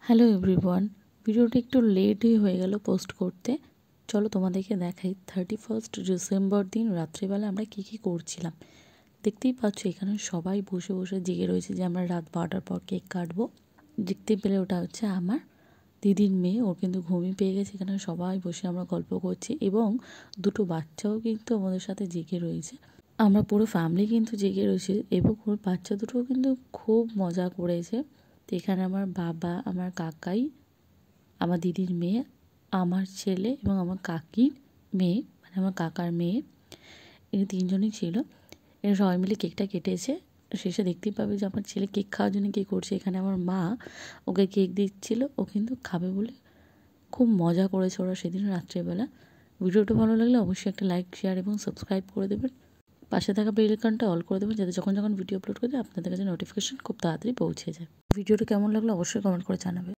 Hello everyone, ভিডিওটা একটু লেটই হয়ে গেল পোস্ট করতে। চলো তোমাদেরকে দেখাই 31 ডিসেম্বর দিন রাত্রিবেলা আমরা কি করছিলাম। দেখতেই পাচ্ছ এখানে সবাই বসে বসে জেগে রয়েছে যে আমরা রাত 12টার পর কেক কাটবো। দেখতে পেলে ওটা হচ্ছে আমার দিদির মেয়ে, ওর কিন্তু ঘুমিয়ে পেয়ে গেছে। এখানে সবাই বসে আমরা গল্প করছি এবং দুটো বাচ্চাও কিন্তু আমাদের সাথে জেগে রয়েছে। আমরা পুরো ফ্যামিলি কিন্তু জেগে রয়েছে এবং ওর বাচ্চা দুটোও কিন্তু খুব মজা করেছে। তো এখানে আমার বাবা, আমার কাকাই, আমার দিদির মেয়ে, আমার ছেলে এবং আমার কাকির মেয়ে, মানে আমার কাকার মেয়ে, এই তিনজনই ছিল। এরা সবাই মিলে কেকটা কেটেছে। শেষে দেখতেই পাবে যে আমার ছেলে কেক খাওয়ার জন্য কী করছে। এখানে আমার মা ওকে কেক দিচ্ছিল, ও কিন্তু খাবে বলে। খুব মজা করেছে ওরা সেদিন রাত্রেবেলা। ভিডিওটা ভালো লাগলে অবশ্যই একটা লাইক, শেয়ার এবং সাবস্ক্রাইব করে দেবেন। পাশে থাকা বেল আইকনটা অল করে দেবেন, যাতে যখন ভিডিও আপলোড করে আপনাদের কাছে নোটিফিকেশন খুব তাড়াতাড়ি পৌঁছে যায়। ভিডিওটা কেমন লাগলো অবশ্যই কমেন্ট করে জানাবেন।